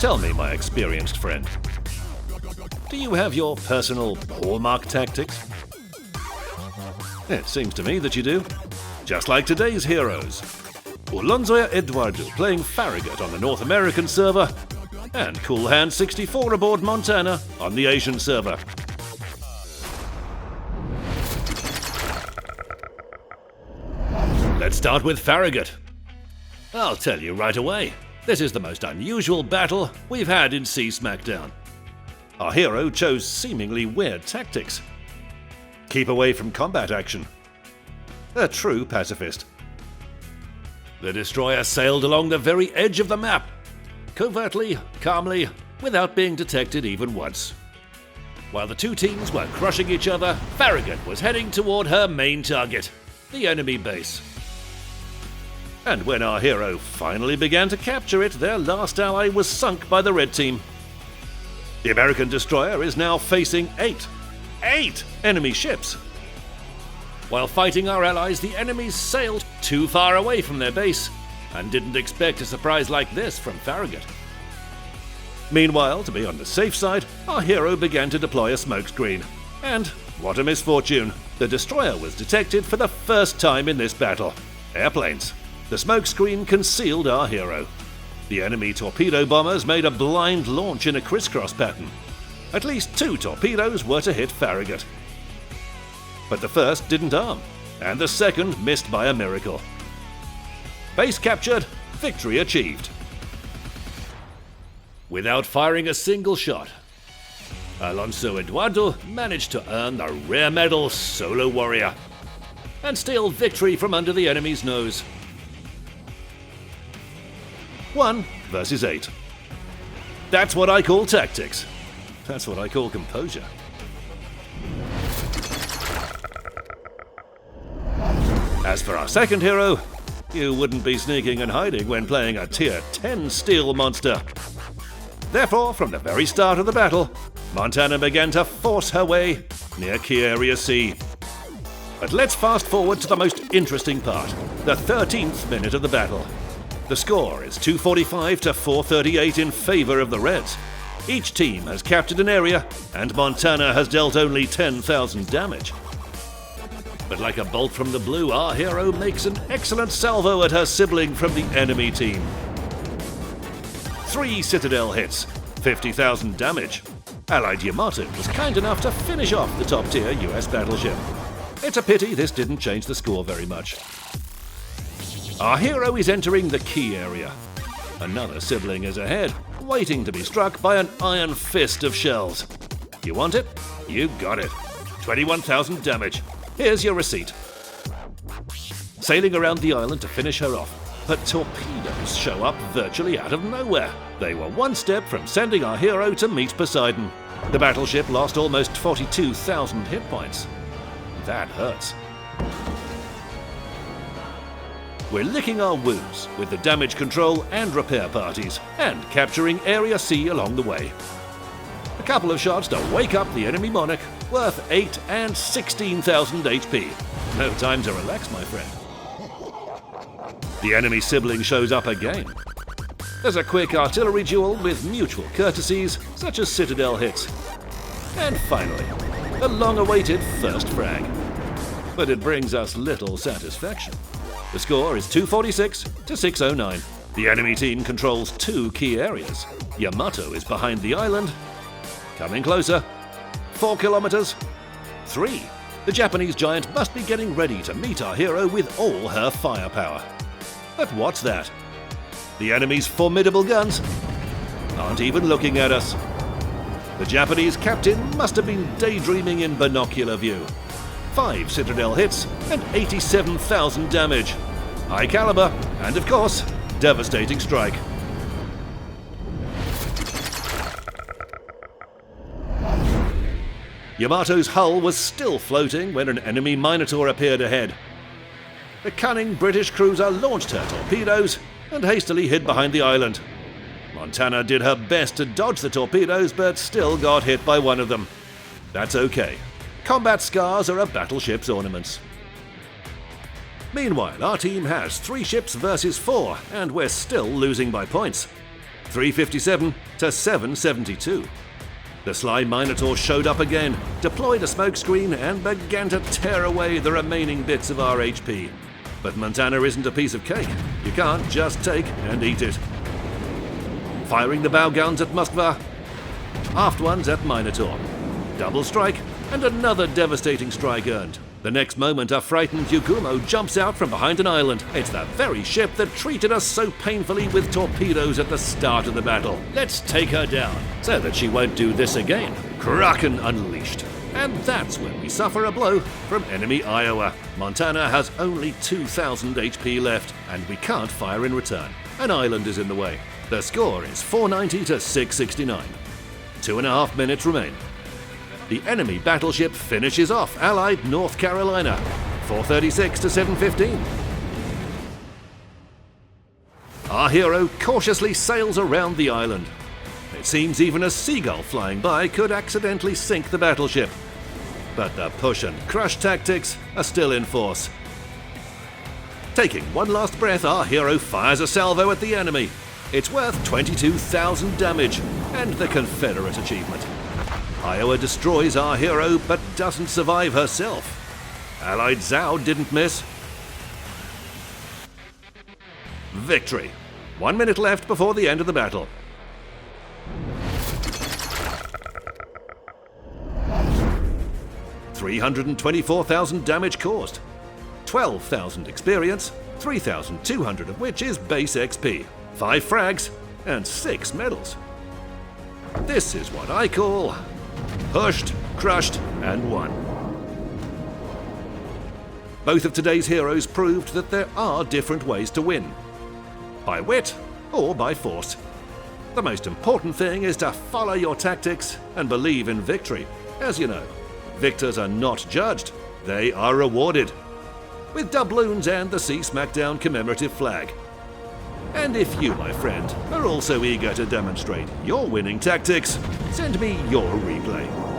Tell me, my experienced friend, do you have your personal hallmark tactics? It seems to me that you do. Just like today's heroes. Ulonzoya Eduardo playing Farragut on the North American server, and Cool Hand 64 aboard Montana on the Asian server. Let's start with Farragut. I'll tell you right away, this is the most unusual battle we've had in Sea Smackdown. Our hero chose seemingly weird tactics. Keep away from combat action. A true pacifist. The destroyer sailed along the very edge of the map, covertly, calmly, without being detected even once. While the two teams were crushing each other, Farragut was heading toward her main target, the enemy base. And when our hero finally began to capture it, their last ally was sunk by the red team. The American destroyer is now facing eight enemy ships. While fighting our allies, the enemies sailed too far away from their base and didn't expect a surprise like this from Farragut. Meanwhile, to be on the safe side, our hero began to deploy a smokescreen. And, what a misfortune, the destroyer was detected for the first time in this battle. Airplanes. The smokescreen concealed our hero. The enemy torpedo bombers made a blind launch in a crisscross pattern. At least 2 torpedoes were to hit Farragut. But the first didn't arm, and the second missed by a miracle. Base captured, victory achieved. Without firing a single shot, Alonso Eduardo managed to earn the rare medal Solo Warrior and steal victory from under the enemy's nose. 1 versus 8. That's what I call tactics. That's what I call composure. As for our second hero, you wouldn't be sneaking and hiding when playing a tier 10 steel monster. Therefore, from the very start of the battle, Montana began to force her way near Key Area C. But let's fast forward to the most interesting part, the 13th minute of the battle. The score is 245 to 438 in favor of the Reds. Each team has captured an area, and Montana has dealt only 10,000 damage. But like a bolt from the blue, our hero makes an excellent salvo at her sibling from the enemy team. 3 Citadel hits, 50,000 damage. Allied Yamato was kind enough to finish off the top-tier US battleship. It's a pity this didn't change the score very much. Our hero is entering the Key Area. Another sibling is ahead, waiting to be struck by an iron fist of shells. You want it? You got it. 21,000 damage. Here's your receipt. Sailing around the island to finish her off, but torpedoes show up virtually out of nowhere. They were one step from sending our hero to meet Poseidon. The battleship lost almost 42,000 hit points. That hurts. We're licking our wounds with the damage control and repair parties, and capturing Area C along the way. A couple of shots to wake up the enemy monarch, worth 8 and 16,000 HP. No time to relax, my friend. The enemy sibling shows up again. There's a quick artillery duel with mutual courtesies, such as Citadel hits. And finally, a long-awaited first frag. But it brings us little satisfaction. The score is 246 to 609. The enemy team controls 2 key areas. Yamato is behind the island. Coming closer. 4 kilometers. 3. The Japanese giant must be getting ready to meet our hero with all her firepower. But what's that? The enemy's formidable guns aren't even looking at us. The Japanese captain must have been daydreaming in binocular view. 5 Citadel hits and 87,000 damage. High caliber, and of course, devastating strike. Yamato's hull was still floating when an enemy Minotaur appeared ahead. The cunning British cruiser launched her torpedoes and hastily hid behind the island. Montana did her best to dodge the torpedoes, but still got hit by one of them. That's okay. Combat scars are a battleship's ornaments. Meanwhile, our team has 3 ships versus 4, and we're still losing by points. 357 to 772. The sly Minotaur showed up again, deployed a smokescreen, and began to tear away the remaining bits of our HP. But Montana isn't a piece of cake. You can't just take and eat it. Firing the bow guns at Moskva, aft ones at Minotaur. Double strike, and another devastating strike earned. The next moment, a frightened Yugumo jumps out from behind an island. It's the very ship that treated us so painfully with torpedoes at the start of the battle. Let's take her down, so that she won't do this again. Kraken unleashed. And that's when we suffer a blow from enemy Iowa. Montana has only 2,000 HP left, and we can't fire in return. An island is in the way. The score is 490 to 669. 2.5 minutes remain. The enemy battleship finishes off Allied North Carolina, 436 to 715. Our hero cautiously sails around the island. It seems even a seagull flying by could accidentally sink the battleship. But the push and crush tactics are still in force. Taking one last breath, our hero fires a salvo at the enemy. It's worth 22,000 damage, and the Confederate achievement. Iowa destroys our hero, but doesn't survive herself. Allied Zhao didn't miss. Victory. 1 minute left before the end of the battle. $324,000 damage caused. 12,000 experience, 3,200 of which is base XP. 5 frags, and 6 medals. This is what I call pushed, crushed, and won. Both of today's heroes proved that there are different ways to win. By wit or by force. The most important thing is to follow your tactics and believe in victory. As you know, victors are not judged, they are rewarded. With doubloons and the Sea Smackdown commemorative flag. And if you, my friend, are also eager to demonstrate your winning tactics, send me your replay.